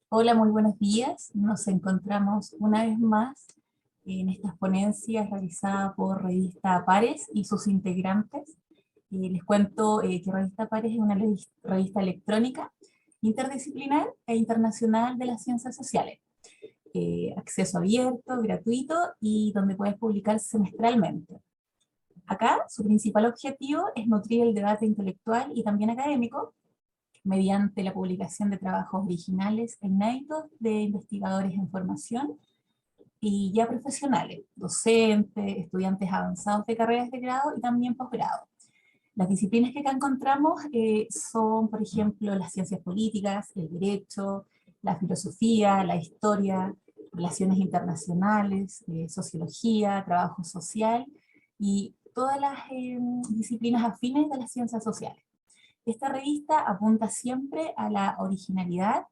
Hola, muy buenos días. Nos encontramos una vez más en estas ponencias realizadas por Revista Pares y sus integrantes. Les cuento que Revista Pares es una revista electrónica interdisciplinar e internacional de las ciencias sociales. Acceso abierto, gratuito y donde puedes publicar semestralmente. Acá su principal objetivo es nutrir el debate intelectual y también académico mediante la publicación de trabajos originales e inéditos de investigadores en formación y ya profesionales, docentes, estudiantes avanzados de carreras de grado y también posgrado. Las disciplinas que acá encontramos son, por ejemplo, las ciencias políticas, el derecho, la filosofía, la historia, relaciones internacionales, sociología, trabajo social y todas las disciplinas afines de las ciencias sociales. Esta revista apunta siempre a la originalidad,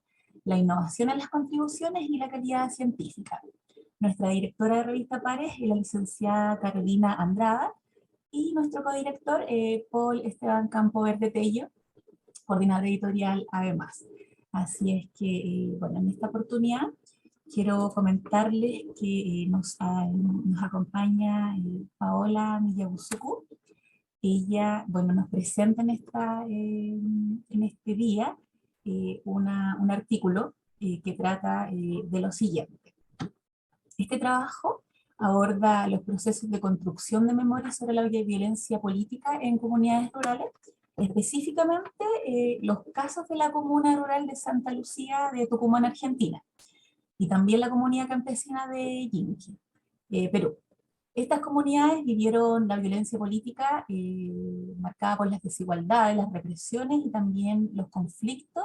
la innovación en las contribuciones y la calidad científica. Nuestra directora de Revista Pares es la licenciada Carolina Andrada y nuestro codirector Paul Esteban Campoverde Tello, coordinador editorial además. Así es que, bueno, en esta oportunidad quiero comentarles que nos acompaña Paola Miyabusuku. Ella, bueno, nos presenta en este día un artículo que trata de lo siguiente. Este trabajo aborda los procesos de construcción de memoria sobre la violencia política en comunidades rurales, específicamente los casos de la comuna rural de Santa Lucía de Tucumán, Argentina, y también la comunidad campesina de Yinqui, Perú. Estas comunidades vivieron la violencia política marcada por las desigualdades, las represiones y también los conflictos,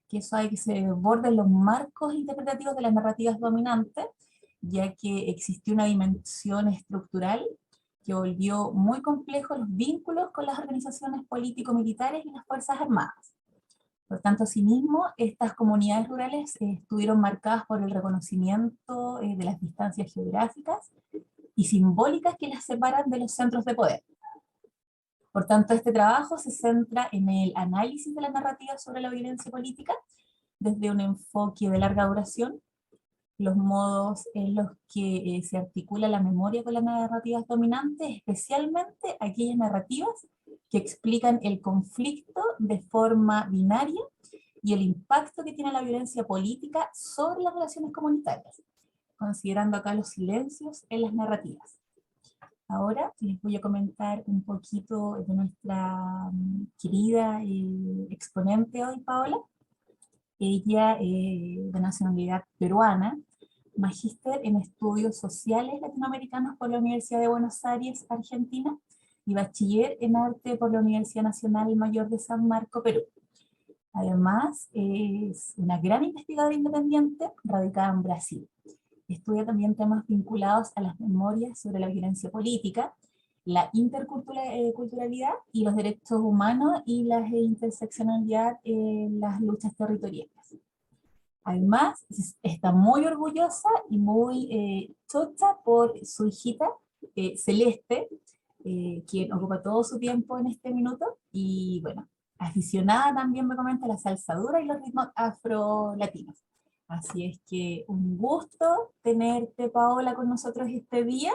que eso hay que se desborden los marcos interpretativos de las narrativas dominantes, ya que existió una dimensión estructural que volvió muy complejos los vínculos con las organizaciones político-militares y las Fuerzas Armadas. Por tanto, asimismo, estas comunidades rurales estuvieron marcadas por el reconocimiento de las distancias geográficas y simbólicas que las separan de los centros de poder. Por tanto, este trabajo se centra en el análisis de la narrativa sobre la violencia política desde un enfoque de larga duración, los modos en los que se articula la memoria con las narrativas dominantes, especialmente aquellas narrativas que explican el conflicto de forma binaria y el impacto que tiene la violencia política sobre las relaciones comunitarias, considerando acá los silencios en las narrativas. Ahora les voy a comentar un poquito de nuestra querida exponente hoy, Paola. Ella de nacionalidad peruana, magíster en estudios sociales latinoamericanos por la Universidad de Buenos Aires, Argentina, y bachiller en arte por la Universidad Nacional Mayor de San Marco, Perú. Además, es una gran investigadora independiente radicada en Brasil. Estudia también temas vinculados a las memorias sobre la violencia política, la interculturalidad y los derechos humanos y la interseccionalidad en las luchas territoriales. Además, está muy orgullosa y muy chocha por su hijita, Celeste, quien ocupa todo su tiempo en este minuto, y bueno, aficionada también me comenta la salsa dura y los ritmos afro-latinos. Así es que un gusto tenerte, Paola, con nosotros este día.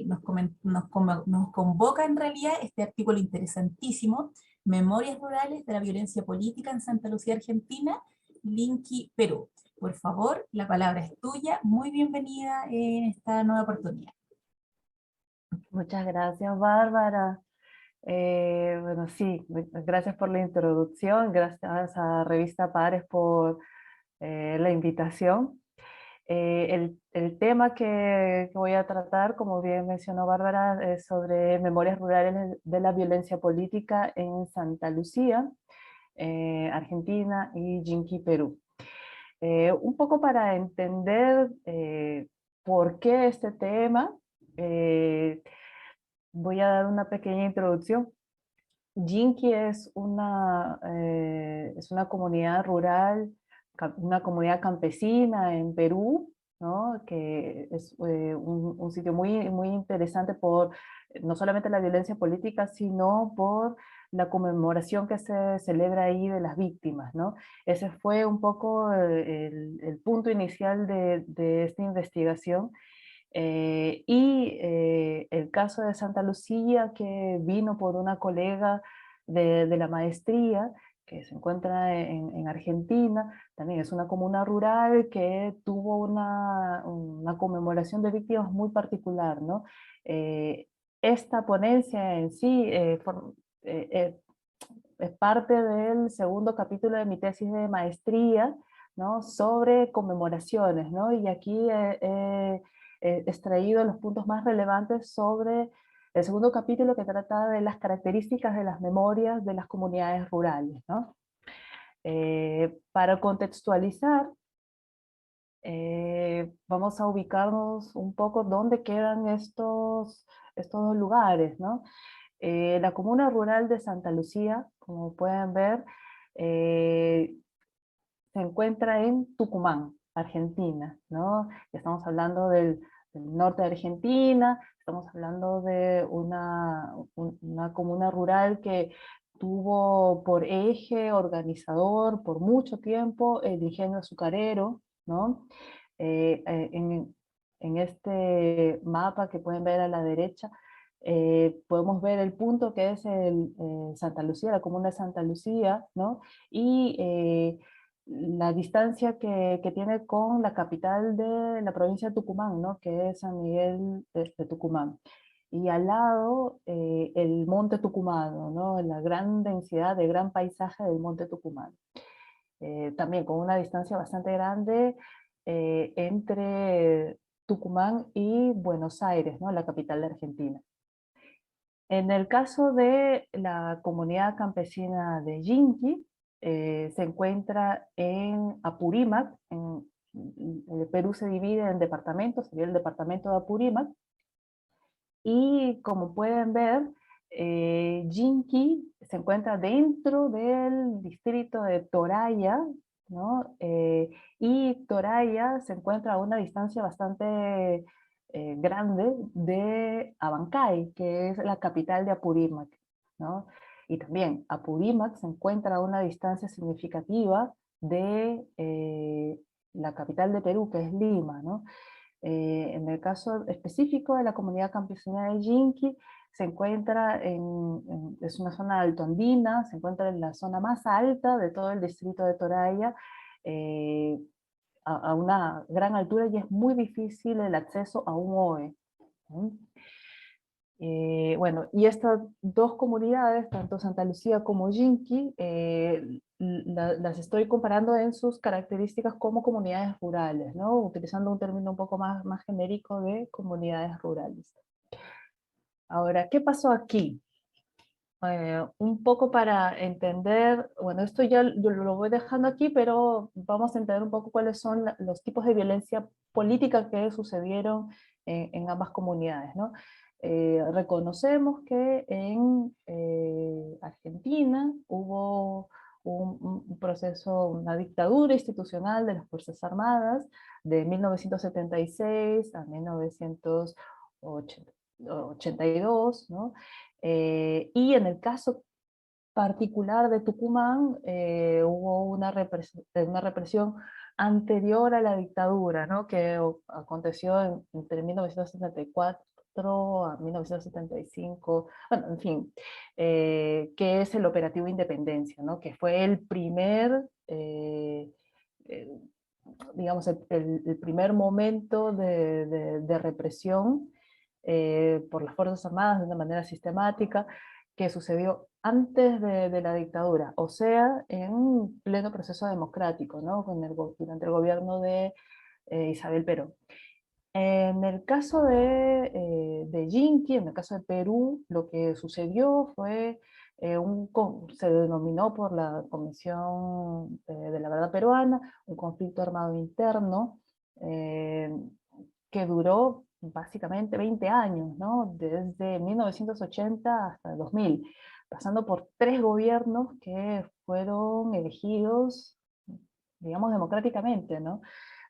Nos convoca en realidad este artículo interesantísimo, Memorias Rurales de la Violencia Política en Santa Lucía, Argentina, Linqui, Perú. Por favor, la palabra es tuya. Muy bienvenida en esta nueva oportunidad. Muchas gracias, Bárbara. Bueno, sí, gracias por la introducción, gracias a Revista Pares por la invitación. El tema que voy a tratar, como bien mencionó Bárbara, es sobre memorias rurales de la violencia política en Santa Lucía, Argentina, y Yinqui, Perú. Un poco para entender por qué este tema, voy a dar una pequeña introducción. Yinqui es una comunidad rural, una comunidad campesina en Perú, ¿no? Que es un sitio muy, muy interesante por no solamente la violencia política, sino por la conmemoración que se celebra ahí de las víctimas, ¿no? Ese fue un poco el punto inicial de esta investigación. El caso de Santa Lucía, que vino por una colega de la maestría, que se encuentra en Argentina, también es una comuna rural que tuvo una conmemoración de víctimas muy particular, ¿no? Esta ponencia en sí es parte del segundo capítulo de mi tesis de maestría, ¿no? Sobre conmemoraciones, ¿no? Y aquí he extraído los puntos más relevantes sobre el segundo capítulo, que trata de las características de las memorias de las comunidades rurales, ¿no? Para contextualizar, vamos a ubicarnos un poco dónde quedan estos dos lugares, ¿no? La comuna rural de Santa Lucía, como pueden ver, eh, se encuentra en Tucumán, Argentina, ¿no? Estamos hablando del norte de Argentina, estamos hablando de una comuna rural que tuvo por eje organizador por mucho tiempo el ingenio azucarero, ¿no? Eh, eh, en, en este mapa que pueden ver a la derecha, podemos ver el punto que es Santa Lucía, la comuna de Santa Lucía, ¿no? Y la distancia que tiene con la capital de la provincia de Tucumán, ¿no? Que es San Miguel de Tucumán. Y al lado el monte Tucumano, ¿no? La gran densidad, de gran paisaje del monte Tucumán. También con una distancia bastante grande entre Tucumán y Buenos Aires, ¿no? La capital de Argentina. En el caso de la comunidad campesina de Yinqui, se encuentra en Apurímac. El Perú se divide en departamentos, sería el departamento de Apurímac, y como pueden ver, Yinqui se encuentra dentro del distrito de Toraya, ¿no? Y Toraya se encuentra a una distancia bastante grande de Abancay, que es la capital de Apurímac, ¿no? Y también Apurímac se encuentra a una distancia significativa de la capital de Perú, que es Lima, ¿no? En el caso específico de la comunidad campesina de Yinqui, se encuentra es una zona altoandina, se encuentra en la zona más alta de todo el distrito de Toraya, eh, a una gran altura, y es muy difícil el acceso a un OE. ¿Sí? Bueno, y estas dos comunidades, tanto Santa Lucía como Yinqui, las estoy comparando en sus características como comunidades rurales, ¿no? Utilizando un término un poco más genérico de comunidades rurales. Ahora, ¿qué pasó aquí? Un poco para entender, bueno, esto ya yo lo voy dejando aquí, pero vamos a entender un poco cuáles son los tipos de violencia política que sucedieron en ambas comunidades, ¿no? Reconocemos que en Argentina hubo un proceso, una dictadura institucional de las Fuerzas Armadas de 1976 a 1982, ¿no? Y en el caso particular de Tucumán, hubo una represión anterior a la dictadura, ¿no? Que aconteció entre 1974 a 1975, bueno, en fin, que es el Operativo Independencia, ¿no? Que fue el primer, eh, digamos, el primer momento de represión por las Fuerzas Armadas de una manera sistemática, que sucedió antes de la dictadura, o sea, en pleno proceso democrático, ¿no? Durante el gobierno de Isabel Perón. En el caso de Yinqui, en el caso de Perú, lo que sucedió fue, se denominó por la Comisión de la Verdad Peruana, un conflicto armado interno, eh, que duró básicamente 20 años, ¿no? Desde 1980 hasta el 2000, pasando por tres gobiernos que fueron elegidos, digamos, democráticamente, ¿no?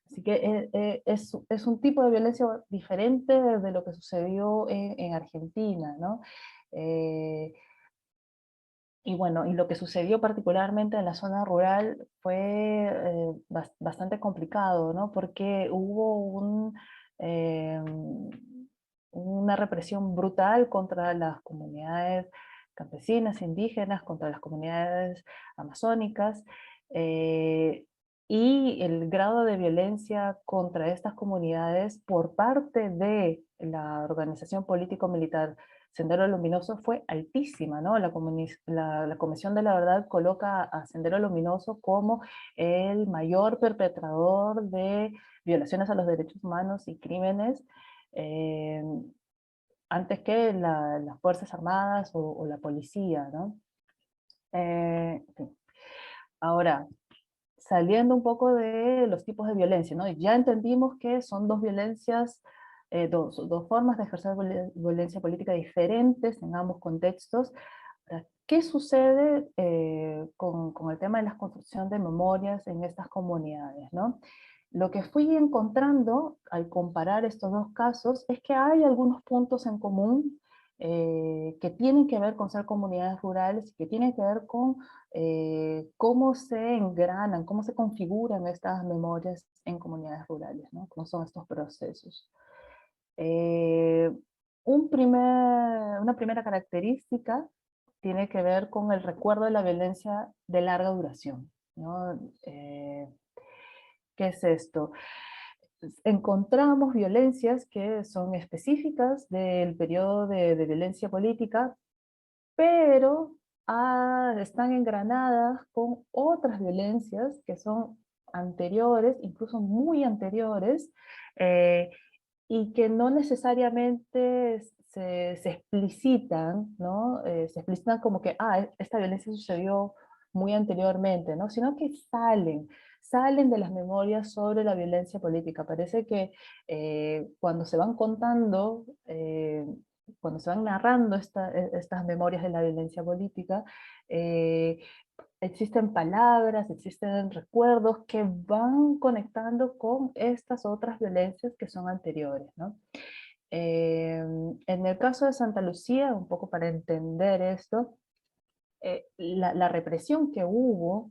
Así que es un tipo de violencia diferente de lo que sucedió en Argentina, ¿no? Eh, Y bueno, y lo que sucedió particularmente en la zona rural fue bastante complicado, ¿no? Porque hubo eh, una represión brutal contra las comunidades campesinas, indígenas, contra las comunidades amazónicas, eh, y el grado de violencia contra estas comunidades por parte de la organización político-militar Sendero Luminoso fue altísima, ¿no? La Comisión de la Verdad coloca a Sendero Luminoso como el mayor perpetrador de violaciones a los derechos humanos y crímenes, eh, antes que las Fuerzas Armadas o la policía, ¿no? En fin. Ahora, saliendo un poco de los tipos de violencia, ¿no? Ya entendimos que son dos violencias, dos formas de ejercer violencia política diferentes en ambos contextos. Ahora, ¿qué sucede con el tema de la construcción de memorias en estas comunidades, ¿no? Lo que fui encontrando al comparar estos dos casos es que hay algunos puntos en común que tienen que ver con ser comunidades rurales y que tienen que ver con cómo se engranan, cómo se configuran estas memorias en comunidades rurales, ¿no? Cómo son estos procesos. Eh, una primera característica tiene que ver con el recuerdo de la violencia de larga duración, ¿no? ¿Qué es esto? Encontramos violencias que son específicas del periodo de violencia política, pero están engranadas con otras violencias que son anteriores, incluso muy anteriores, eh, y que no necesariamente se explicitan, ¿no? Se explicitan como que, esta violencia sucedió muy anteriormente, ¿no? Sino que salen de las memorias sobre la violencia política. Parece que cuando se van contando, cuando se van narrando estas memorias de la violencia política, eh, existen palabras, existen recuerdos que van conectando con estas otras violencias que son anteriores, ¿no? En el caso de Santa Lucía, un poco para entender esto, la represión que hubo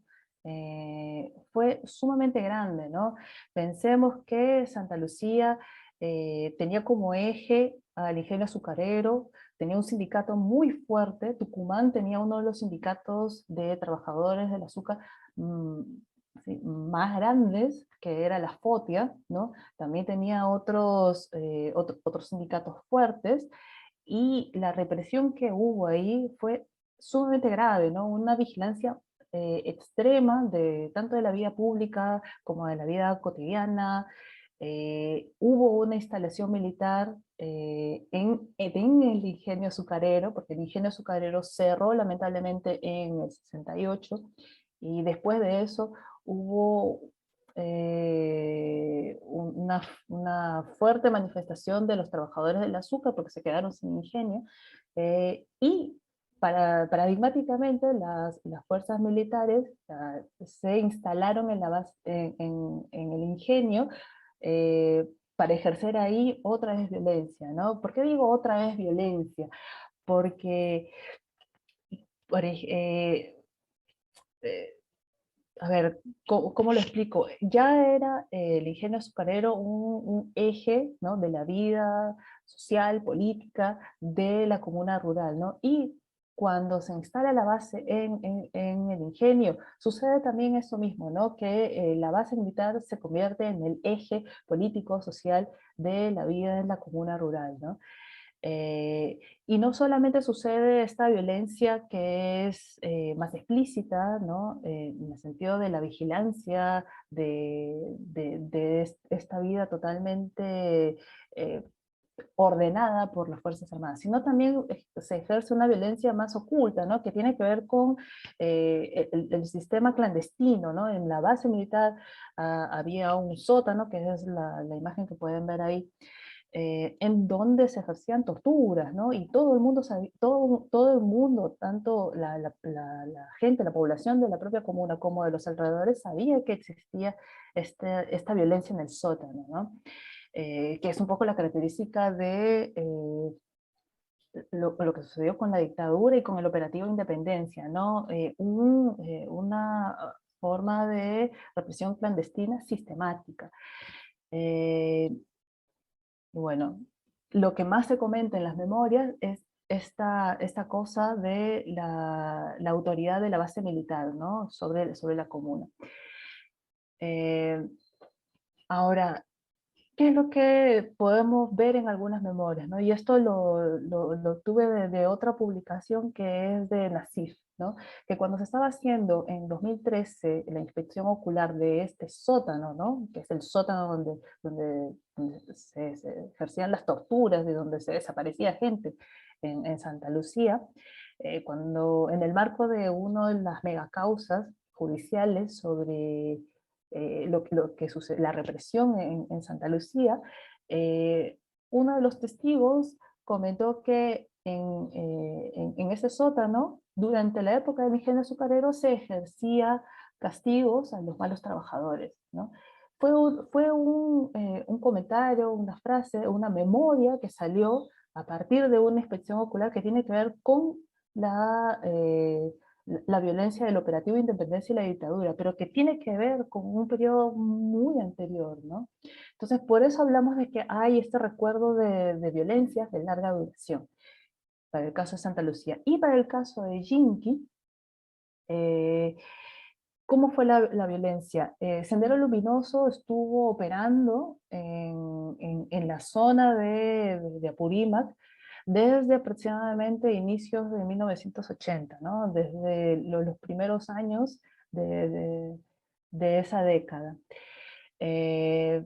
fue sumamente grande, ¿no? Pensemos que Santa Lucía tenía como eje al ingenio azucarero, tenía un sindicato muy fuerte. Tucumán tenía uno de los sindicatos de trabajadores del azúcar mm, sí, más grandes, que era la FOTIA, ¿no? También tenía otros sindicatos fuertes, y la represión que hubo ahí fue sumamente grave, ¿no? Una vigilancia extrema tanto de la vida pública como de la vida cotidiana. Hubo una instalación militar en el ingenio azucarero, porque el ingenio azucarero cerró lamentablemente en el 68, y después de eso hubo una fuerte manifestación de los trabajadores del azúcar porque se quedaron sin ingenio, y paradigmáticamente las fuerzas militares se instalaron en, la base, en el ingenio para ejercer ahí otra vez violencia, ¿no? ¿Por qué digo otra vez violencia? Porque, por, ej- eh, a ver, ¿cómo lo explico? Ya era el ingenio azucarero un eje, ¿no? De la vida social, política de la comuna rural, ¿no? Y cuando se instala la base en el ingenio, sucede también eso mismo, ¿no? Que la base militar se convierte en el eje político, social de la vida en la comuna rural, ¿no? Eh, y no solamente sucede esta violencia que es más explícita, ¿no? En el sentido de la vigilancia de esta vida totalmente eh, ordenada por las Fuerzas Armadas, sino también se ejerce una violencia más oculta, ¿no? Que tiene que ver con el sistema clandestino, ¿no? En la base militar había un sótano, que es la imagen que pueden ver ahí, en donde se ejercían torturas, ¿no? Y todo el mundo sabía, todo el mundo, tanto la gente, la población de la propia comuna como de los alrededores, sabía que existía esta violencia en el sótano, ¿no? Que es un poco la característica lo que sucedió con la dictadura y con el operativo Independencia, ¿no? Una forma de represión clandestina sistemática. Eh, bueno, lo que más se comenta en las memorias es esta cosa de la autoridad de la base militar, ¿no? Sobre la comuna. Eh, Ahora, ¿qué es lo que podemos ver en algunas memorias, ¿no? Y esto lo tuve de otra publicación que es de Nassif, ¿no? Que cuando se estaba haciendo en 2013 la inspección ocular de este sótano, ¿no? Que es el sótano donde se ejercían las torturas, de donde se desaparecía gente en Santa Lucía, cuando en el marco de una de las megacausas judiciales sobre lo que sucede, la represión en Santa Lucía, eh, uno de los testigos comentó que en ese sótano, durante la época del ingenio azucarero, se ejercía castigos a los malos trabajadores, ¿no? Un comentario, una frase, una memoria que salió a partir de una inspección ocular que tiene que ver con la, eh, la violencia del operativo de Independencia y la dictadura, pero que tiene que ver con un periodo muy anterior, ¿no? Entonces, por eso hablamos de que hay este recuerdo de violencias de larga duración, para el caso de Santa Lucía. Y para el caso de Yinki, eh, ¿cómo fue la violencia? Sendero Luminoso estuvo operando en la zona de Apurímac desde aproximadamente inicios de 1980, ¿no? Desde los primeros años de, de- de esa década. Eh,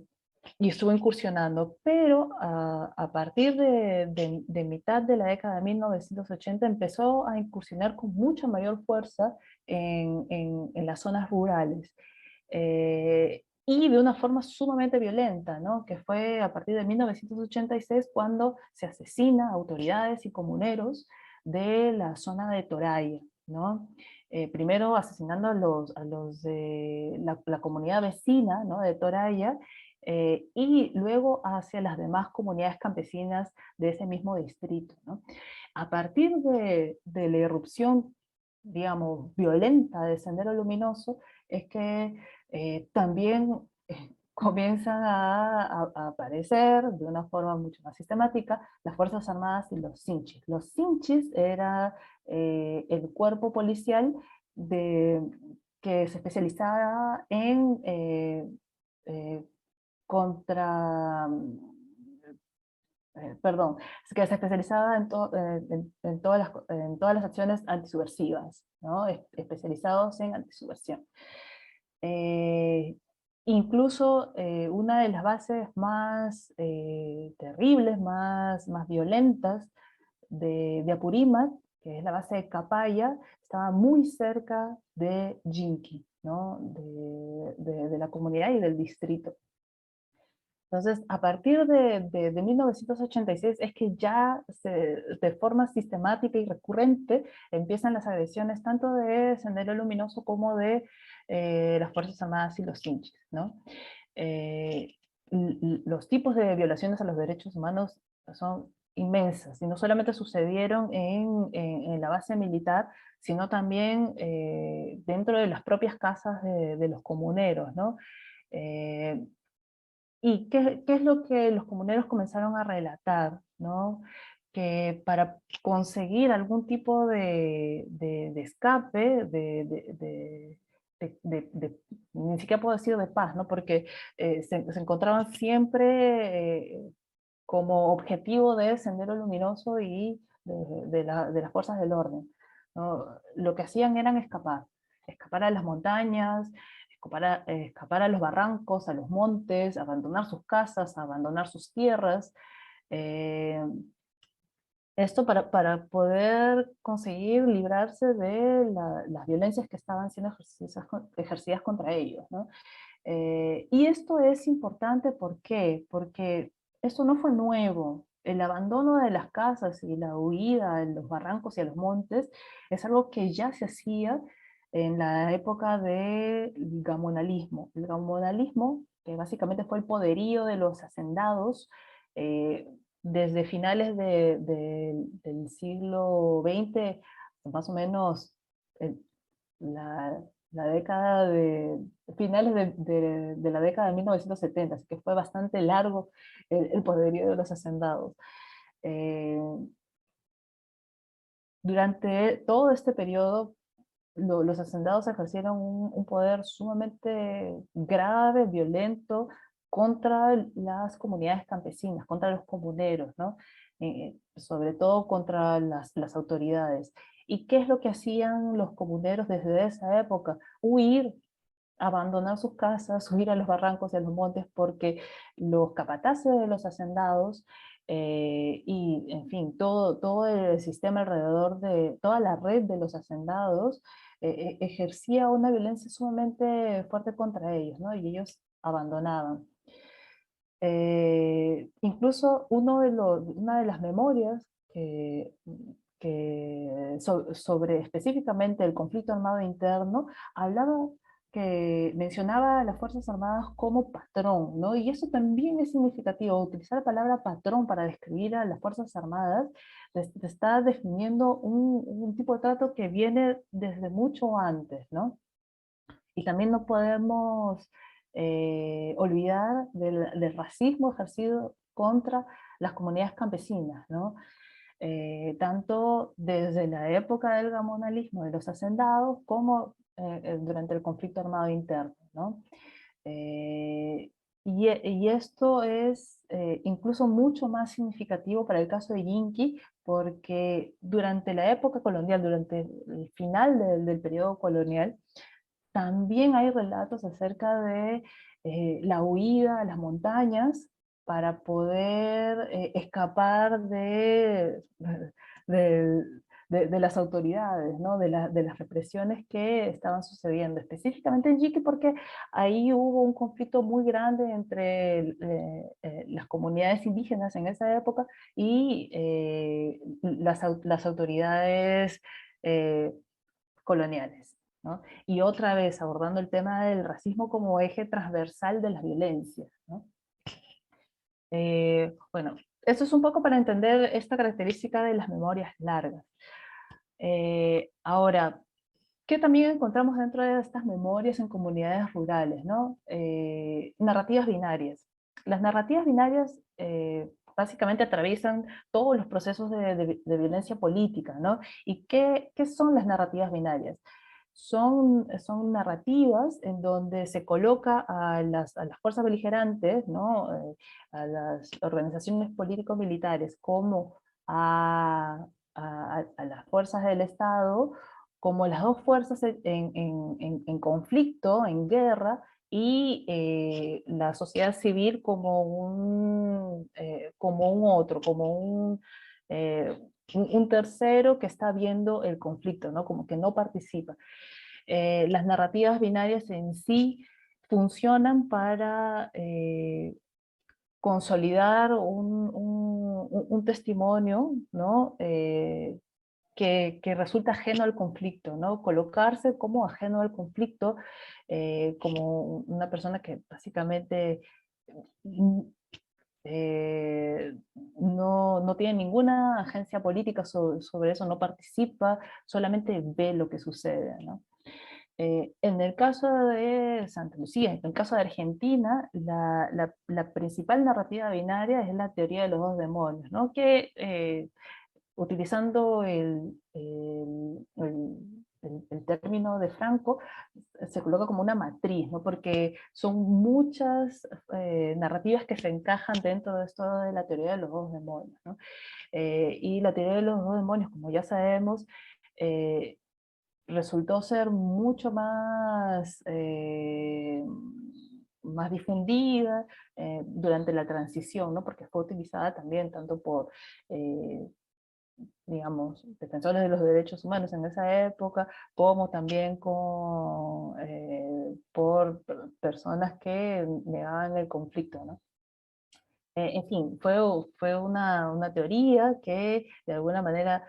y estuvo incursionando, pero a partir de mitad de la década de 1980 empezó a incursionar con mucha mayor fuerza en las zonas rurales. Y de una forma sumamente violenta, ¿no? Que fue a partir de 1986 cuando se asesina a autoridades y comuneros de la zona de Toraya, ¿no? Primero asesinando a los de la comunidad vecina, ¿no? De Toraya, y luego hacia las demás comunidades campesinas de ese mismo distrito, ¿no? A partir de la irrupción, digamos, violenta de Sendero Luminoso, es que también comienzan a aparecer de una forma mucho más sistemática las Fuerzas Armadas y los Sinchis. Los Sinchis era el cuerpo policial que se especializaba en eh, contra, perdón, que se especializaba en todas las acciones antisubversivas, ¿no? Especializados en antisubversión. Eh, Incluso una de las bases más terribles, más violentas de Apurímac, que es la base de Capaya, estaba muy cerca de Jinqui, ¿no? De la comunidad y del distrito. Entonces, a partir de 1986 es que ya de forma sistemática y recurrente empiezan las agresiones tanto de Sendero Luminoso como de las Fuerzas Armadas y los Sinchis, ¿no? Eh, los tipos de violaciones a los derechos humanos son inmensas, y no solamente sucedieron en la base militar, sino también dentro de las propias casas de los comuneros, ¿no? Eh, ¿Y qué es lo que los comuneros comenzaron a relatar, ¿no? Que para conseguir algún tipo de escape, ni siquiera puedo decir de paz, ¿no? Porque se encontraban siempre como objetivo de Sendero Luminoso y de las fuerzas del orden, ¿no? Lo que hacían eran escapar a las montañas, escapar a los barrancos, a los montes, abandonar sus casas, abandonar sus tierras. eh, Esto para poder conseguir librarse de las violencias que estaban siendo ejercidas contra ellos, ¿no? Y esto es importante, ¿por qué? Porque esto no fue nuevo. El abandono de las casas y la huida en los barrancos y a los montes es algo que ya se hacía en la época del gamonalismo. El gamonalismo, que básicamente fue el poderío de los hacendados, eh, desde finales del siglo XX, más o menos el- la, la década finales de la década de 1970, así que fue bastante largo el poderío de los hacendados. Eh, Durante todo este periodo, los hacendados ejercieron un poder sumamente grave, violento, contra las comunidades campesinas, contra los comuneros, ¿no? Sobre todo contra las autoridades. ¿Y qué es lo que hacían los comuneros desde esa época? Huir, abandonar sus casas, huir a los barrancos y a los montes, porque los capataces de los hacendados y, en fin, todo el sistema alrededor de toda la red de los hacendados ejercía una violencia sumamente fuerte contra ellos, ¿no? Y ellos abandonaban. Incluso una de las memorias sobre específicamente el conflicto armado interno hablaba que mencionaba a las Fuerzas Armadas como patrón, ¿no? Y eso también es significativo. Utilizar la palabra patrón para describir a las Fuerzas Armadas te está definiendo un tipo de trato que viene desde mucho antes, ¿no? Y también no podemos olvidar del racismo ejercido contra las comunidades campesinas, ¿no? Tanto desde la época del gamonalismo de los hacendados como durante el conflicto armado interno, ¿no? Eh, y esto es incluso mucho más significativo para el caso de Yinki, porque durante la época colonial, durante el final del periodo colonial, también hay relatos acerca de la huida a las montañas para poder escapar de, de las autoridades, ¿no? De las represiones que estaban sucediendo, específicamente en Yique, porque ahí hubo un conflicto muy grande entre las comunidades indígenas en esa época y las autoridades eh, coloniales, ¿no? Y otra vez abordando el tema del racismo como eje transversal de las violencias, ¿no? Bueno, eso es un poco para entender esta característica de las memorias largas. Ahora, ¿qué también encontramos dentro de estas memorias en comunidades rurales, ¿no? Narrativas binarias. Las narrativas binarias básicamente atraviesan todos los procesos de violencia política, ¿no? ¿Y qué son las narrativas binarias? Son narrativas en donde se coloca a las fuerzas beligerantes, ¿no? A las organizaciones político-militares como a las fuerzas del Estado, como las dos fuerzas en conflicto, en guerra, y la sociedad civil como un otro, eh, un tercero que está viendo el conflicto, ¿no? Como que no participa. Las narrativas binarias en sí funcionan para consolidar un testimonio, ¿no? Que resulta ajeno al conflicto, ¿no? Colocarse como ajeno al conflicto, como una persona que básicamente mm, eh, no tiene ninguna agencia política sobre eso, no participa, solamente ve lo que sucede, ¿no? En el caso de Santa Lucía, en el caso de Argentina, la principal narrativa binaria es la teoría de los dos demonios, ¿no? Que utilizando el término de Franco, se coloca como una matriz, ¿no? Porque son muchas narrativas que se encajan dentro de esto de la teoría de los dos demonios, ¿no? Y la teoría de los dos demonios, como ya sabemos, eh, resultó ser mucho más difundida durante la transición, ¿no? Porque fue utilizada también tanto por eh, digamos, defensores de los derechos humanos en esa época, como también por personas que negaban el conflicto, ¿no? En fin, fue una teoría que de alguna manera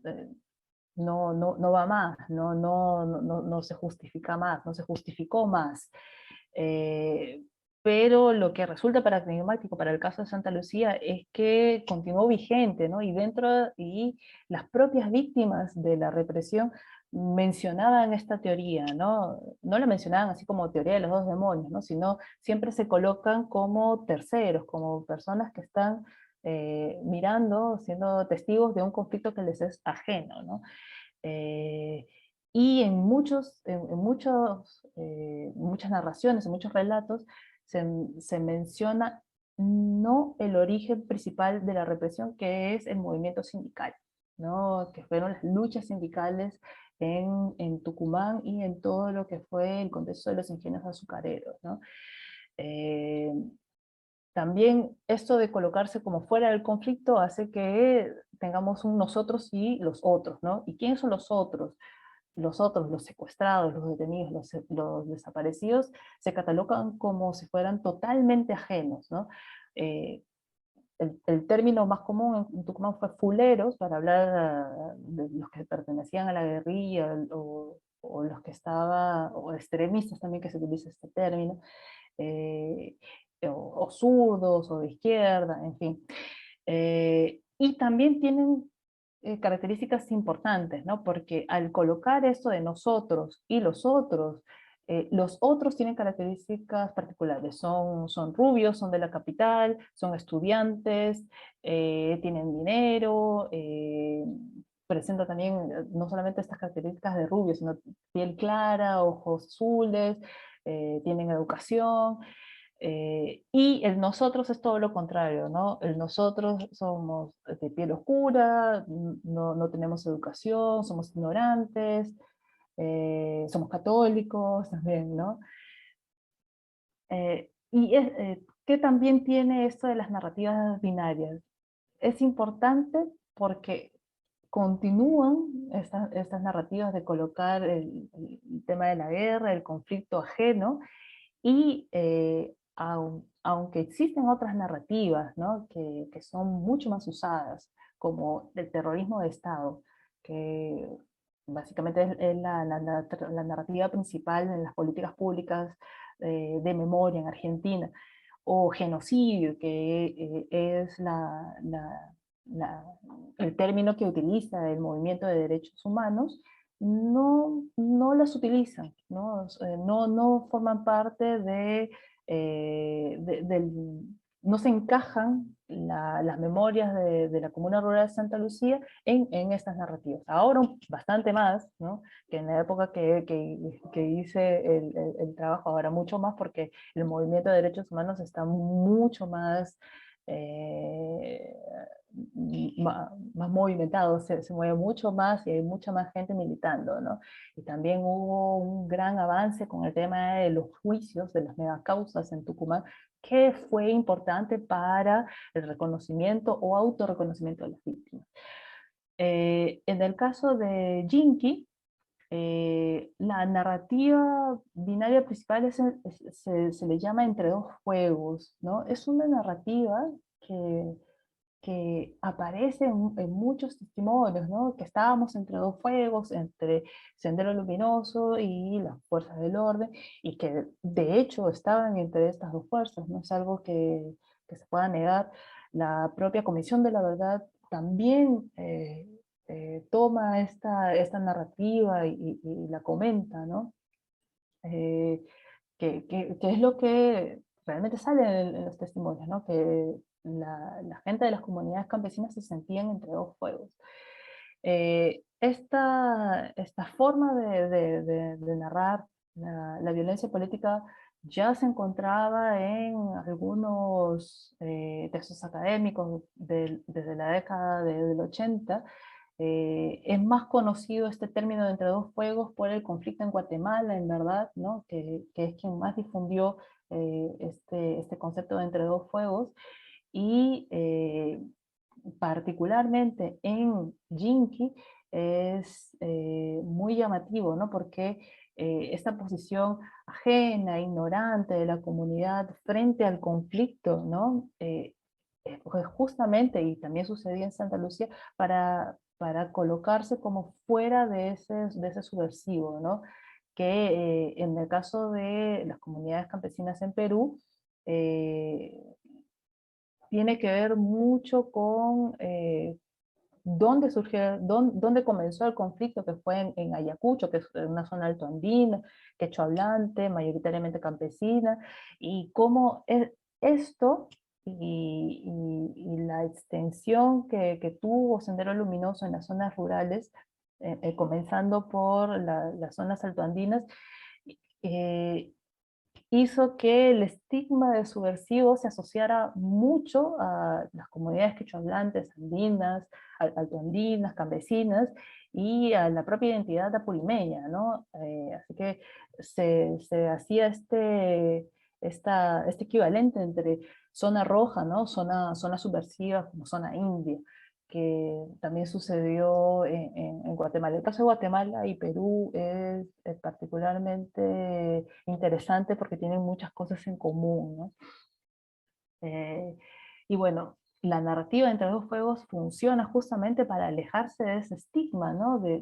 eh, no va más, no se justifica más, no se justificó más. pero lo que resulta paradigmático para el caso de Santa Lucía es que continuó vigente, ¿no? Y las propias víctimas de la represión mencionaban esta teoría, ¿no? No la mencionaban así como teoría de los dos demonios, ¿no? Sino siempre se colocan como terceros, como personas que están mirando, siendo testigos de un conflicto que les es ajeno, ¿no? Eh, y muchas narraciones, en muchos relatos, se menciona no el origen principal de la represión, que es el movimiento sindical, ¿no? Que fueron las luchas sindicales en Tucumán y en todo lo que fue el contexto de los ingenios azucareros, ¿no? Eh, También esto de colocarse como fuera del conflicto hace que tengamos un nosotros y los otros, ¿no? ¿Y quiénes son los otros? Los otros, los secuestrados, los detenidos, los desaparecidos, se catalogan como si fueran totalmente ajenos, ¿no? Eh, el término más común en Tucumán fue fuleros, para hablar de los que pertenecían a la guerrilla, o los que estaban, o extremistas también, que se utiliza este término, eh, o zurdos, o de izquierda, en fin. Y también tienen características importantes, ¿no? Porque al colocar esto de nosotros y los otros tienen características particulares. Son rubios, son de la capital, son estudiantes, tienen dinero, presenta también no solamente estas características de rubios, sino piel clara, ojos azules, tienen educación. Y el nosotros es todo lo contrario, ¿no? El nosotros somos de piel oscura, no tenemos educación, somos ignorantes, somos católicos también, ¿no? ¿Qué también tiene esto de las narrativas binarias? Es importante porque continúan estas narrativas de colocar el tema de la guerra, el conflicto ajeno, y aunque existen otras narrativas, ¿no? que son mucho más usadas, como el terrorismo de Estado, que básicamente es la narrativa principal en las políticas públicas de memoria en Argentina, o genocidio, que es el término que utiliza el movimiento de derechos humanos, no las utilizan, ¿no? No forman parte no se encajan las memorias de la Comuna Rural de Santa Lucía en estas narrativas. Ahora bastante más, ¿no? Que en la época que hice el trabajo, ahora mucho más, porque el movimiento de derechos humanos está mucho más eh, más movimentado, se mueve mucho más y hay mucha más gente militando, ¿no? Y también hubo un gran avance con el tema de los juicios, de las megacausas en Tucumán, que fue importante para el reconocimiento o autorreconocimiento de las víctimas. En el caso de Jinky, la narrativa binaria principal se le llama Entre dos fuegos, ¿no? Es una narrativa que aparece en muchos testimonios, ¿no? Que estábamos entre dos fuegos, entre Sendero Luminoso y las fuerzas del orden, y que de hecho estaban entre estas dos fuerzas, no es algo que se pueda negar. La propia Comisión de la Verdad también toma esta narrativa y la comenta, ¿no? Eh, que es lo que realmente sale en los testimonios, ¿no? Que la gente de las comunidades campesinas se sentían entre dos fuegos. Esta forma de narrar la violencia política ya se encontraba en algunos textos académicos desde la década del 80. Es más conocido este término de entre dos fuegos por el conflicto en Guatemala, en verdad, ¿no? Que es quien más difundió este concepto de entre dos fuegos, y particularmente en Jinky es muy llamativo, ¿no? Porque esta posición ajena, ignorante de la comunidad frente al conflicto, ¿no? Pues justamente, y también sucedía en Santa Lucía, para colocarse como fuera de ese subversivo, ¿no? Que en el caso de las comunidades campesinas en Perú, eh, tiene que ver mucho con dónde surgió, dónde comenzó el conflicto, que fue en Ayacucho, que es una zona altoandina, quechua hablante, mayoritariamente campesina, y cómo esto y la extensión que tuvo Sendero Luminoso en las zonas rurales, comenzando por las zonas altoandinas, eh, hizo que el estigma de subversivo se asociara mucho a las comunidades quechohablantes, andinas, altoandinas, campesinas, y a la propia identidad apulimeña, ¿no? Así que se hacía este equivalente entre zona roja, ¿no? Zona subversiva como zona india, que también sucedió en Guatemala. El caso de Guatemala y Perú es particularmente interesante porque tienen muchas cosas en común, ¿no? Eh, y bueno, la narrativa entre dos fuegos funciona justamente para alejarse de ese estigma, ¿no? De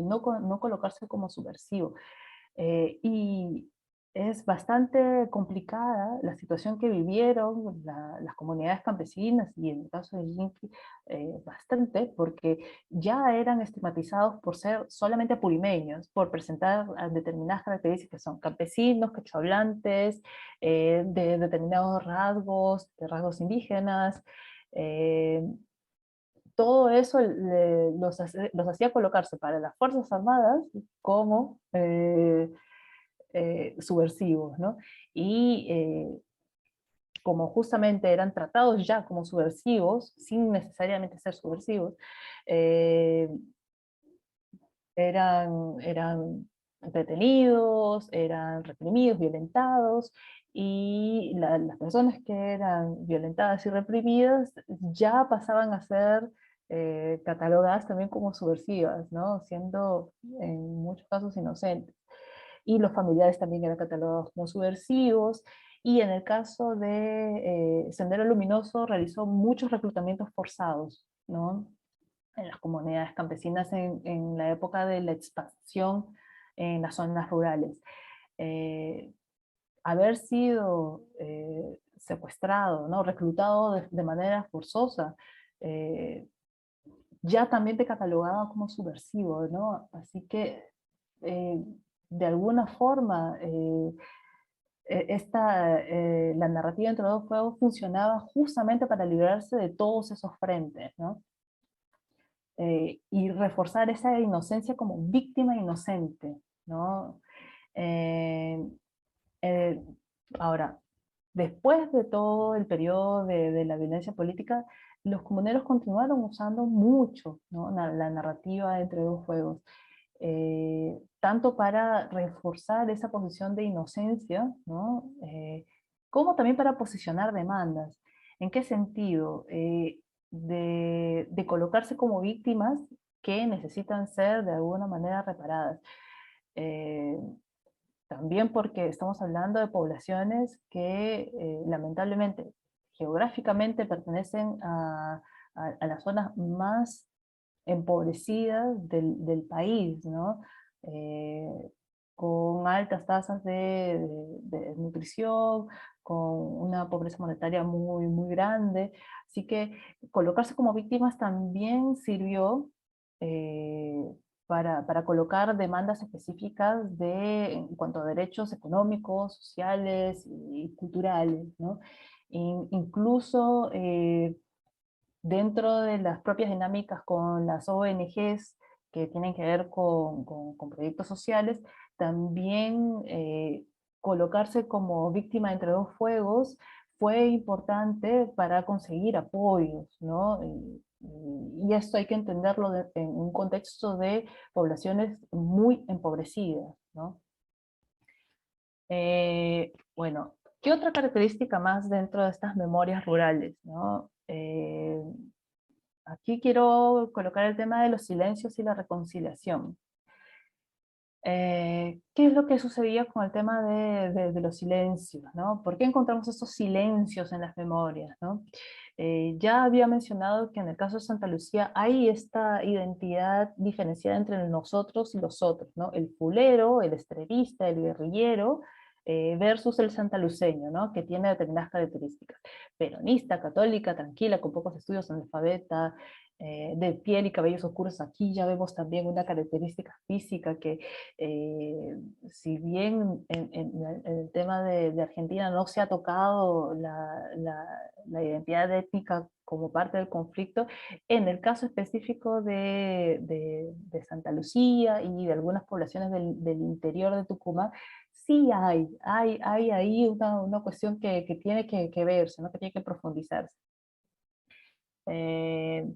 no, no colocarse como subversivo. Y es bastante complicada la situación que vivieron las comunidades campesinas, y en el caso de Yinki, bastante, porque ya eran estigmatizados por ser solamente apurimeños, por presentar determinadas características, son campesinos, quechohablantes, de determinados rasgos, de rasgos indígenas. eh, Todo eso los hacía colocarse para las Fuerzas Armadas como subversivos, ¿no? Y como justamente eran tratados ya como subversivos, sin necesariamente ser subversivos, eh, eran detenidos, eran reprimidos, violentados, y las personas que eran violentadas y reprimidas ya pasaban a ser catalogadas también como subversivas, ¿no? Siendo en muchos casos inocentes. Y los familiares también eran catalogados como subversivos, y en el caso de Sendero Luminoso realizó muchos reclutamientos forzados, ¿no? En las comunidades campesinas en la época de la expansión en las zonas rurales. Eh, Haber sido secuestrado, ¿no? Reclutado de manera forzosa, eh, ya también te catalogaba como subversivo, ¿no? Así que eh, de alguna forma la narrativa entre dos fuegos funcionaba justamente para librarse de todos esos frentes, ¿no? Y reforzar esa inocencia como víctima inocente, ¿no? Eh, eh, Ahora, después de todo el periodo de la violencia política, los comuneros continuaron usando mucho, ¿no? La narrativa entre dos fuegos, tanto para reforzar esa posición de inocencia, ¿no? Como también para posicionar demandas. ¿En qué sentido? De colocarse como víctimas que necesitan ser de alguna manera reparadas. Eh, También porque estamos hablando de poblaciones que lamentablemente geográficamente pertenecen a las zonas más empobrecidas del país, ¿no? Eh, con altas tasas de nutrición, con una pobreza monetaria muy, muy grande. Así que colocarse como víctimas también sirvió eh, para colocar demandas específicas en cuanto a derechos económicos, sociales y culturales, ¿no? Incluso dentro de las propias dinámicas con las ONGs que tienen que ver con proyectos sociales, también colocarse como víctima entre dos fuegos fue importante para conseguir apoyos, ¿no? Y esto hay que entenderlo en un contexto de poblaciones muy empobrecidas, ¿no? Bueno, ¿qué otra característica más dentro de estas memorias rurales, ¿no? Aquí quiero colocar el tema de los silencios y la reconciliación. ¿Qué es lo que sucedía con el tema de los silencios, ¿no? ¿Por qué encontramos estos silencios en las memorias, ¿no? Ya había mencionado que en el caso de Santa Lucía hay esta identidad diferenciada entre el nosotros y los otros, ¿no? El fulero, el estrevista, el guerrillero, versus el santaluceño, ¿no? Que tiene determinadas características. Peronista, católica, tranquila, con pocos estudios, analfabeta, de piel y cabellos oscuros. Aquí ya vemos también una característica física que, si bien en el tema de Argentina no se ha tocado la identidad étnica como parte del conflicto, en el caso específico de Santa Lucía y de algunas poblaciones del interior de Tucumán, sí hay ahí una cuestión que tiene que verse, ¿no? Que tiene que profundizarse. Eh,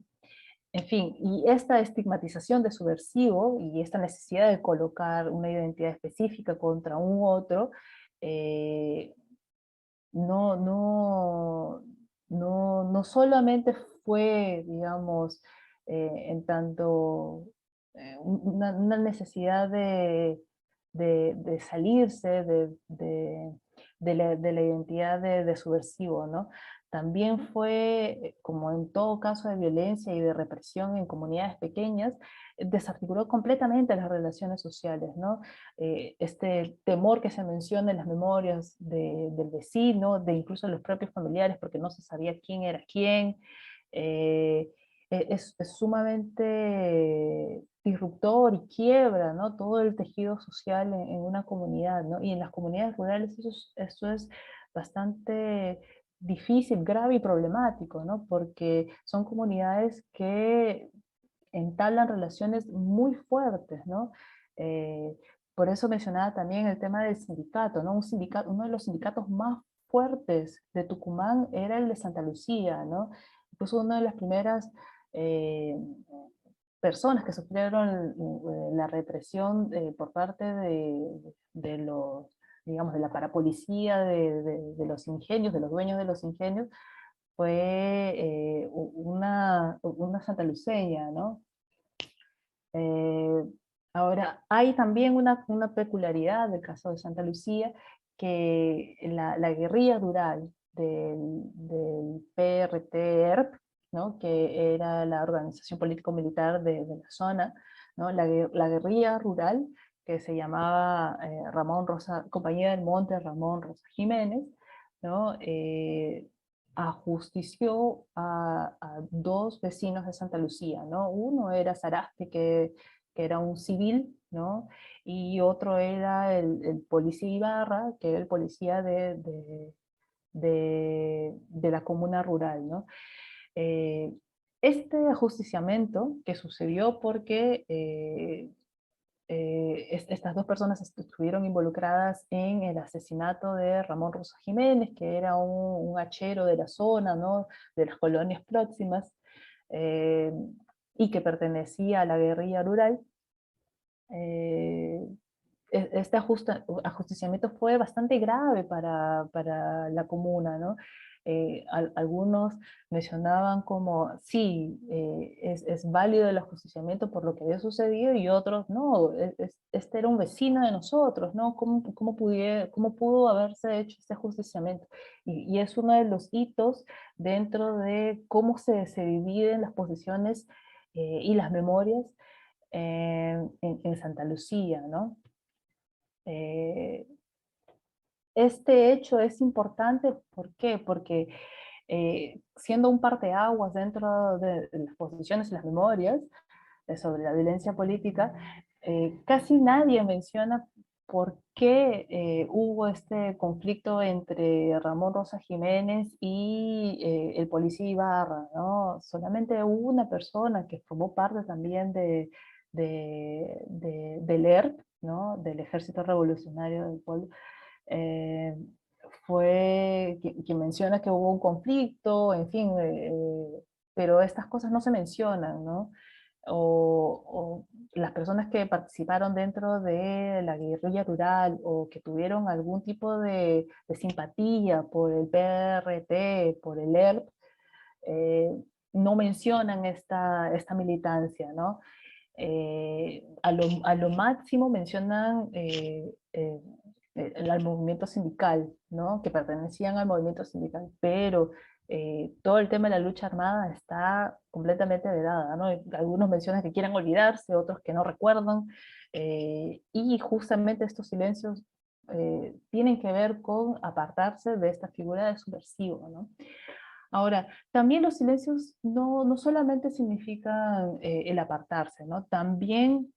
en fin, y esta estigmatización de subversivo y esta necesidad de colocar una identidad específica contra un otro, eh, no, no, no solamente fue, digamos, en tanto una necesidad de salirse de la identidad de subversivo, ¿no? También fue, como en todo caso de violencia y de represión en comunidades pequeñas, desarticuló completamente las relaciones sociales, ¿no? Este temor que se menciona en las memorias del vecino, de incluso los propios familiares, porque no se sabía quién era quién, eh, es sumamente disruptor y quiebra, ¿no? Todo el tejido social en una comunidad, ¿no? Y en las comunidades rurales eso es bastante difícil, grave y problemático, ¿no? Porque son comunidades que entablan relaciones muy fuertes, ¿no? Eh, por eso mencionaba también el tema del sindicato, ¿no? Uno de los sindicatos más fuertes de Tucumán era el de Santa Lucía, ¿no? Incluso una de las primeras eh, personas que sufrieron la represión por parte de los, digamos, de la parapolicía, de los ingenios, de los dueños de los ingenios, fue una santaluceña, ¿no? Eh, ahora, hay también una peculiaridad del caso de Santa Lucía, que la guerrilla rural del PRT-ERP, ¿no? Que era la organización político-militar de la zona, ¿no? La guerrilla rural, que se llamaba Ramón Rosa, Compañía del Monte Ramón Rosa Jiménez, ¿no? Ajustició a dos vecinos de Santa Lucía, ¿no? Uno era Saraste, que era un civil, ¿no? Y otro era el policía Ibarra, que era el policía de la comuna rural, ¿no? Eh, este ajusticiamiento que sucedió porque estas dos personas estuvieron involucradas en el asesinato de Ramón Rosa Jiménez, que era un hachero de la zona, ¿no? De las colonias próximas, eh, y que pertenecía a la guerrilla rural. eh, este ajusticiamiento fue bastante grave para la comuna, ¿no? Algunos mencionaban como, sí, es válido el ajusticiamiento por lo que había sucedido, y otros, no, este era un vecino de nosotros, ¿no? ¿Cómo pudo haberse hecho este ajusticiamiento? Y es uno de los hitos dentro de cómo se dividen las posiciones y las memorias en Santa Lucía, ¿no? Eh, este hecho es importante, ¿por qué? Porque siendo un parteaguas dentro de las posiciones y las memorias sobre la violencia política, casi nadie menciona por qué hubo este conflicto entre Ramón Rosa Jiménez y el policía Ibarra, ¿no? Solamente hubo una persona que formó parte también del ERP, ¿no? Del Ejército Revolucionario del Pueblo, eh, fue quien menciona que hubo un conflicto, en fin, pero estas cosas no se mencionan, ¿no? O las personas que participaron dentro de la guerrilla rural o que tuvieron algún tipo de simpatía por el PRT, por el ERP, eh, no mencionan esta militancia, ¿no? A lo máximo mencionan al movimiento sindical, ¿no? Que pertenecían al movimiento sindical, pero todo el tema de la lucha armada está completamente vedada, ¿no? Algunos mencionan que quieren olvidarse, otros que no recuerdan, y justamente estos silencios tienen que ver con apartarse de esta figura de subversivo, ¿no? Ahora, también los silencios no solamente significan el apartarse, ¿no? También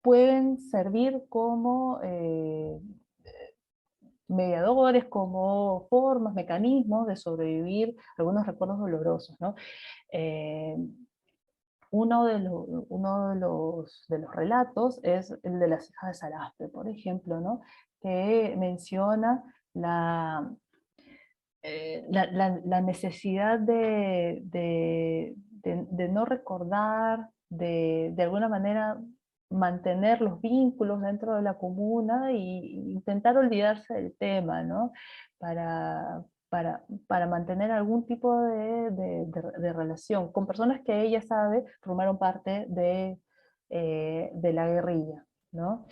pueden servir como mediadores, como formas, mecanismos de sobrevivir algunos recuerdos dolorosos, ¿no? Eh, uno de los relatos es el de las hijas de Saraspe, por ejemplo, ¿no? Que menciona la necesidad de no recordar, de alguna manera mantener los vínculos dentro de la comuna y intentar olvidarse del tema, ¿no? Para mantener algún tipo de relación con personas que ella sabe formaron parte de la guerrilla, ¿no?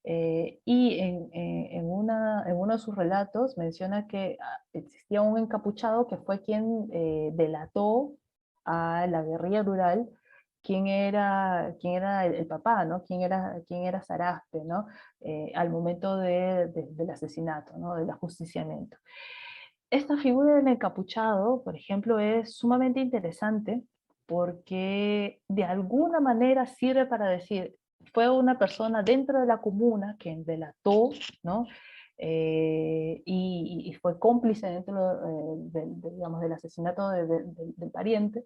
Y en uno de sus relatos menciona que existía un encapuchado que fue quien delató a la guerrilla rural quién era el papá, ¿no? Quién era Saraspe, ¿no? Al momento del asesinato, ¿no? Del ajusticiamiento. Esta figura del encapuchado, por ejemplo, es sumamente interesante porque de alguna manera sirve para decir, fue una persona dentro de la comuna quien delató, ¿no? Y fue cómplice dentro digamos, del asesinato del pariente,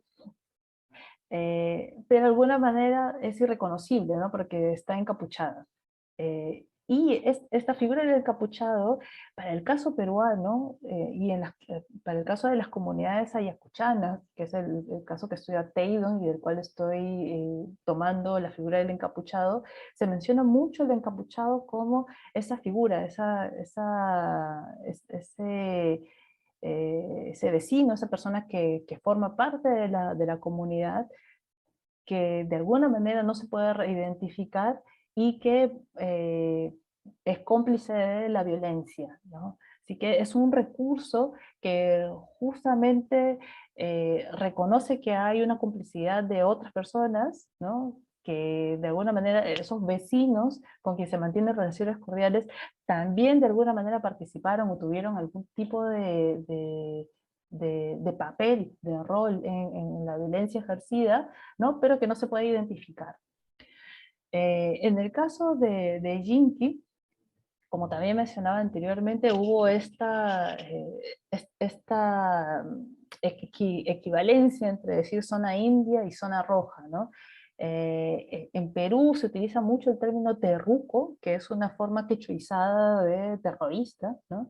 pero de alguna manera es irreconocible, ¿no? Porque está encapuchada. Esta figura del encapuchado, para el caso peruano para el caso de las comunidades ayacuchanas, que es el caso que estudia Teidon y del cual estoy tomando la figura del encapuchado, se menciona mucho el encapuchado como esa figura, ese vecino, esa persona que forma parte de la comunidad, que de alguna manera no se puede identificar y que es cómplice de la violencia, ¿no? Así que es un recurso que justamente reconoce que hay una complicidad de otras personas, ¿no? Que de alguna manera esos vecinos con quienes se mantienen relaciones cordiales también de alguna manera participaron o tuvieron algún tipo de papel, de rol en la violencia ejercida, ¿no? Pero que no se puede identificar. En el caso de Jinky, como también mencionaba anteriormente, hubo esta equivalencia entre decir zona india y zona roja, ¿no? En Perú se utiliza mucho el término terruco, que es una forma quechuizada de terrorista, ¿no?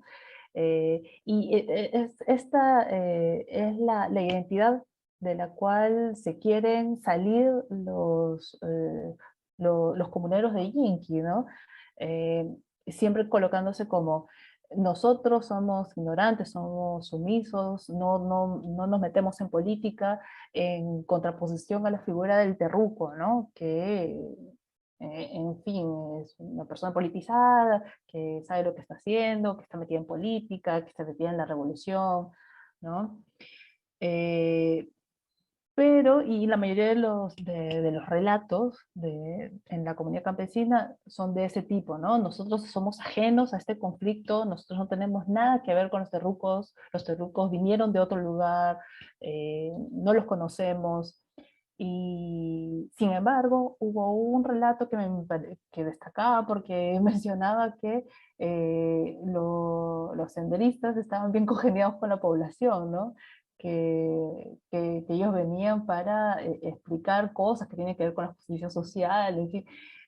Esta es la identidad de la cual se quieren salir los comuneros de Yinki, ¿no? Eh, Siempre colocándose como nosotros somos ignorantes, somos sumisos, no nos metemos en política, en contraposición a la figura del terruco, ¿no? Que en fin, es una persona politizada, que sabe lo que está haciendo, que está metida en política, que está metida en la revolución, ¿no? Eh, y la mayoría de los relatos en la comunidad campesina son de ese tipo, ¿no? Nosotros somos ajenos a este conflicto, nosotros no tenemos nada que ver con los terrucos vinieron de otro lugar, no los conocemos, y sin embargo hubo un relato que destacaba porque mencionaba que los senderistas estaban bien congeniados con la población, ¿no? Que ellos venían para explicar cosas que tienen que ver con la justicia social, en fin.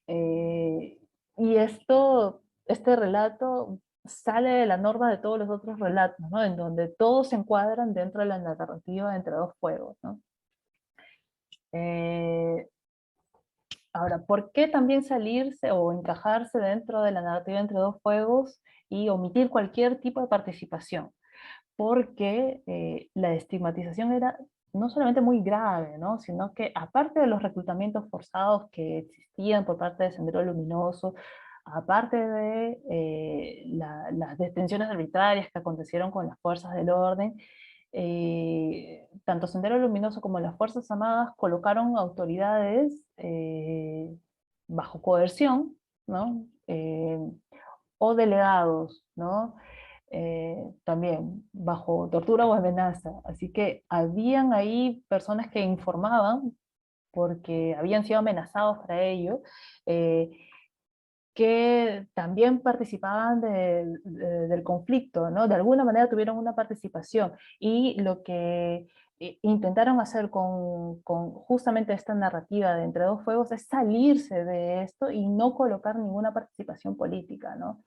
Eh, y este relato sale de la norma de todos los otros relatos, ¿no? En donde todos se encuadran dentro de la narrativa Entre dos fuegos, ¿no? Eh, Ahora, ¿por qué también salirse o encajarse dentro de la narrativa Entre dos fuegos y omitir cualquier tipo de participación? Porque la estigmatización era no solamente muy grave, ¿no? Sino que aparte de los reclutamientos forzados que existían por parte de Sendero Luminoso, aparte de las detenciones arbitrarias que acontecieron con las fuerzas del orden, tanto Sendero Luminoso como las Fuerzas Armadas colocaron autoridades bajo coerción, ¿no? o delegados, ¿no? También bajo tortura o amenaza. Así que habían ahí personas que informaban porque habían sido amenazados para ello, eh, que también participaban del conflicto, ¿no? De alguna manera tuvieron una participación y lo que intentaron hacer con justamente esta narrativa de Entre dos fuegos es salirse de esto y no colocar ninguna participación política, ¿no?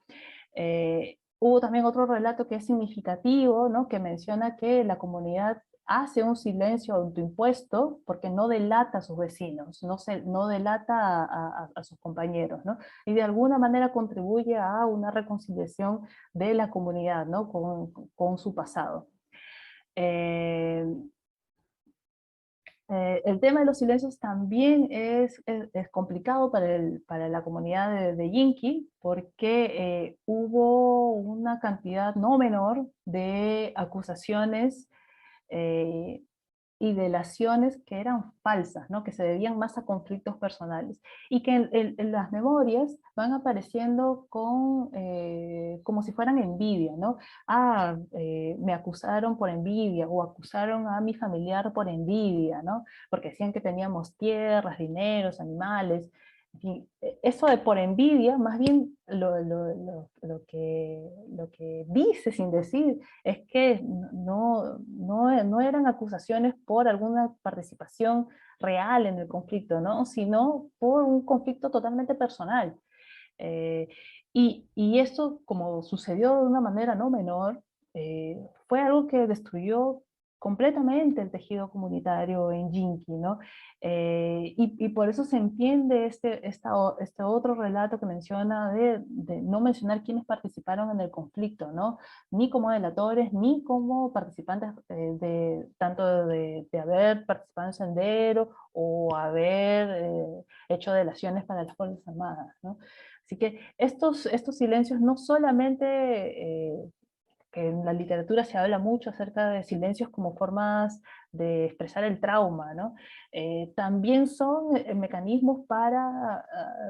Hubo también otro relato que es significativo, ¿no? Que menciona que la comunidad hace un silencio autoimpuesto porque no delata a sus vecinos, no delata a sus compañeros, ¿no? Y de alguna manera contribuye a una reconciliación de la comunidad, ¿no? Con su pasado. Eh, el tema de los silencios también es complicado para la comunidad de Yinki, porque hubo una cantidad no menor de acusaciones eh, y delaciones que eran falsas, ¿no? Que se debían más a conflictos personales, y que en las memorias van apareciendo como si fueran envidia, ¿no? Me acusaron por envidia, o acusaron a mi familiar por envidia, ¿no? Porque decían que teníamos tierras, dineros, animales, en fin, eso de por envidia, más bien lo que dice sin decir es que no eran acusaciones por alguna participación real en el conflicto, ¿no? Sino por un conflicto totalmente personal. Eh, y eso, como sucedió de una manera no menor, fue algo que destruyó completamente el tejido comunitario en Yinki, ¿no? Y por eso se entiende este otro relato que menciona de no mencionar quiénes participaron en el conflicto, ¿no? Ni como delatores, ni como participantes tanto de haber participado en Sendero o haber hecho delaciones para las Fuerzas Armadas, ¿no? Así que estos silencios no solamente, que en la literatura se habla mucho acerca de silencios como formas de expresar el trauma, ¿no? También son mecanismos para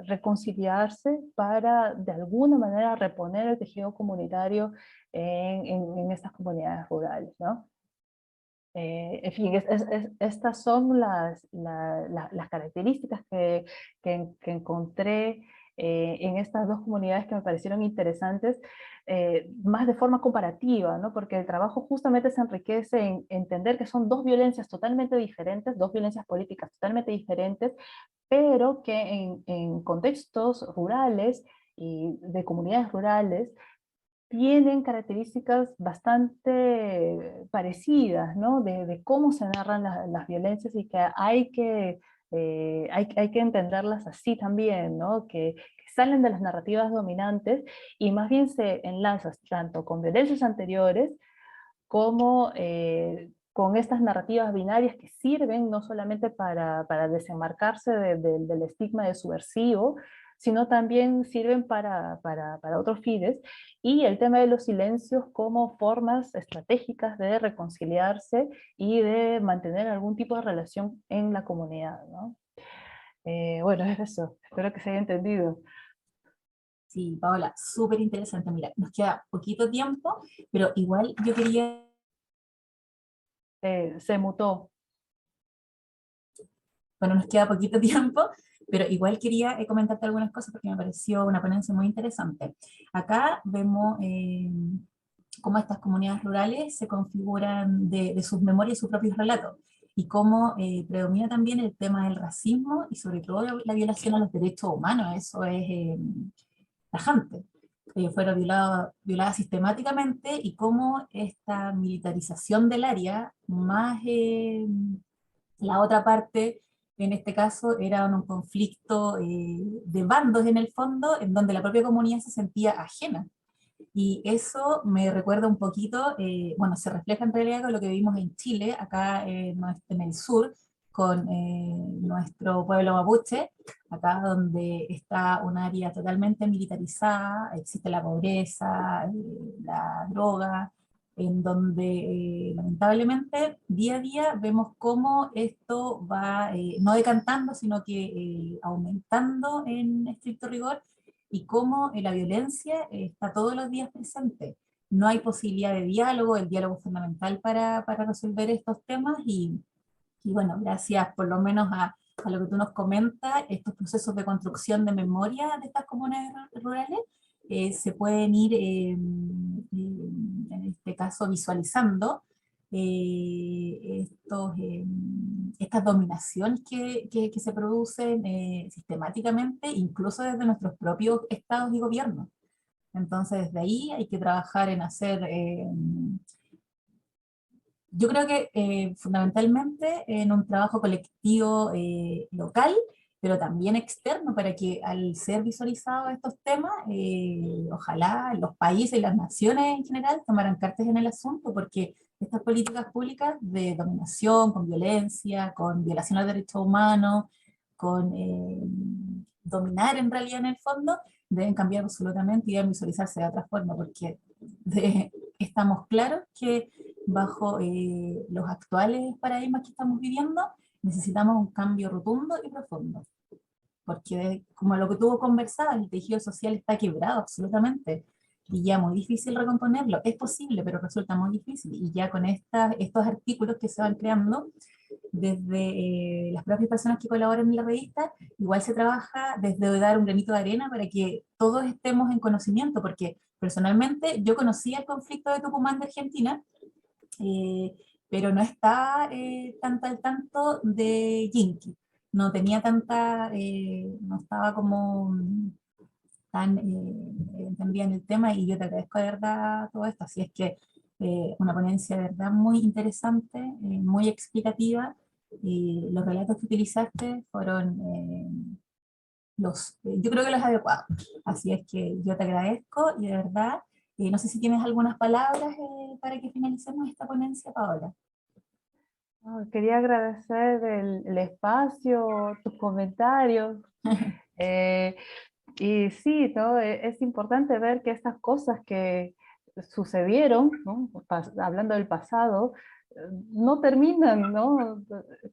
reconciliarse, para de alguna manera reponer el tejido comunitario en estas comunidades rurales, ¿no? En fin, estas son las características que encontré en estas dos comunidades que me parecieron interesantes, más de forma comparativa, ¿no? Porque el trabajo justamente se enriquece en entender que son dos violencias totalmente diferentes, dos violencias políticas totalmente diferentes, pero que en contextos rurales y de comunidades rurales tienen características bastante parecidas, ¿no? De cómo se narran las violencias, y que hay que entenderlas así también, ¿no? Que salen de las narrativas dominantes y más bien se enlazan tanto con violencias anteriores como con estas narrativas binarias que sirven no solamente para desenmarcarse del estigma de subversivo, sino también sirven para otros fines, y el tema de los silencios como formas estratégicas de reconciliarse y de mantener algún tipo de relación en la comunidad, ¿no? Bueno, es eso, espero que se haya entendido. Sí, Paola, súper interesante. Mira, nos queda poquito tiempo, pero igual yo quería, Se mutó. bueno, nos queda poquito tiempo, pero igual quería comentarte algunas cosas porque me pareció una ponencia muy interesante. Acá vemos cómo estas comunidades rurales se configuran de sus memorias y sus propios relatos, y cómo predomina también el tema del racismo y sobre todo la violación a los derechos humanos. Eso es tajante. Fueron violadas sistemáticamente, y cómo esta militarización del área, más la otra parte, en este caso era un conflicto de bandos en el fondo, en donde la propia comunidad se sentía ajena. Y eso me recuerda un poquito, bueno, se refleja en realidad con lo que vimos en Chile, acá en el sur, con nuestro pueblo mapuche, acá donde está un área totalmente militarizada, existe la pobreza, la droga, en donde lamentablemente día a día vemos cómo esto va no decantando, sino que aumentando en estricto rigor, y cómo la violencia está todos los días presente. No hay posibilidad de diálogo, el diálogo es fundamental para resolver estos temas y bueno, gracias por lo menos a lo que tú nos comentas, estos procesos de construcción de memoria de estas comunidades rurales se pueden ir, en este caso, visualizando estas dominaciones que se producen sistemáticamente, incluso desde nuestros propios estados y gobiernos. Entonces, desde ahí hay que trabajar en hacer yo creo que fundamentalmente en un trabajo colectivo local, pero también externo, para que al ser visualizados estos temas, ojalá los países y las naciones en general tomaran cartas en el asunto, porque estas políticas públicas de dominación, con violencia, con violación a los derechos humanos, con dominar en realidad en el fondo, deben cambiar absolutamente y deben visualizarse de otra forma, porque estamos claros que bajo los actuales paradigmas que estamos viviendo, necesitamos un cambio rotundo y profundo. Porque como lo que tú conversabas, el tejido social está quebrado absolutamente. Y ya muy difícil recomponerlo. Es posible, pero resulta muy difícil. Y ya con estos artículos que se van creando, desde las propias personas que colaboran en la revista, igual se trabaja desde dar un granito de arena para que todos estemos en conocimiento, porque personalmente yo conocía el conflicto de Tucumán de Argentina, eh, pero no estaba tanto al tanto de Yinki. No tenía no estaba como tan entendida en el tema y yo te agradezco de verdad todo esto. Así es que una ponencia de verdad muy interesante, muy explicativa y los relatos que utilizaste fueron yo creo que los adecuados. Así es que yo te agradezco y de verdad, no sé si tienes algunas palabras para que finalicemos esta ponencia, Paola. Quería agradecer el espacio, tus comentarios. eh, y sí, ¿no? Es importante ver que estas cosas que sucedieron, ¿no? Hablando del pasado, no terminan, ¿no?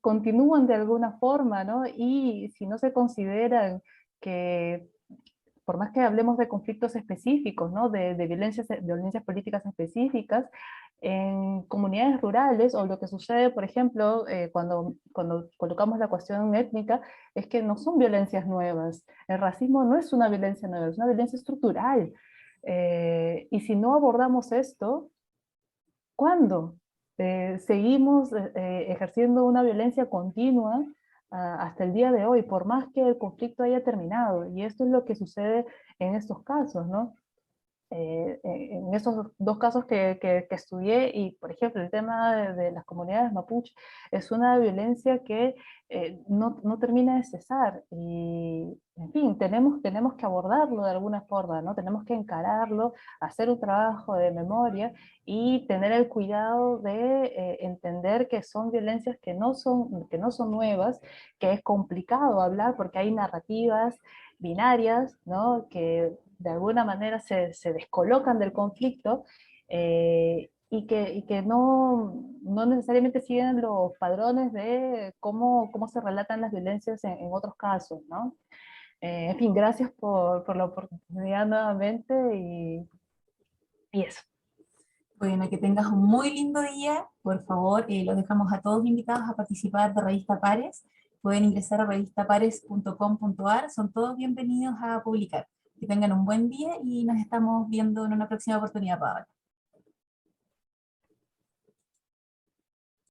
Continúan de alguna forma, ¿no? Y si no se consideran que por más que hablemos de conflictos específicos, ¿no? de violencias políticas específicas, en comunidades rurales, o lo que sucede, por ejemplo, cuando colocamos la cuestión étnica, es que no son violencias nuevas. El racismo no es una violencia nueva, es una violencia estructural. Y si no abordamos esto, ¿cuándo? Seguimos ejerciendo una violencia continua hasta el día de hoy, por más que el conflicto haya terminado. Y esto es lo que sucede en estos casos, ¿no? En esos dos casos que estudié, y por ejemplo el tema de las comunidades mapuche, es una violencia que no termina de cesar, y en fin, tenemos que abordarlo de alguna forma, ¿no? Tenemos que encararlo, hacer un trabajo de memoria y tener el cuidado de entender que son violencias que no son nuevas, que es complicado hablar porque hay narrativas binarias, ¿no? Que de alguna manera se descolocan del conflicto, y que no necesariamente siguen los padrones de cómo se relatan las violencias en otros casos, ¿no? En fin, gracias por la oportunidad nuevamente, y eso. Bueno, que tengas un muy lindo día. Por favor, los dejamos a todos invitados a participar de Revista Pares. Pueden ingresar a revistapares.com.ar. Son todos bienvenidos a publicar. Que tengan un buen día y nos estamos viendo en una próxima oportunidad, Paola.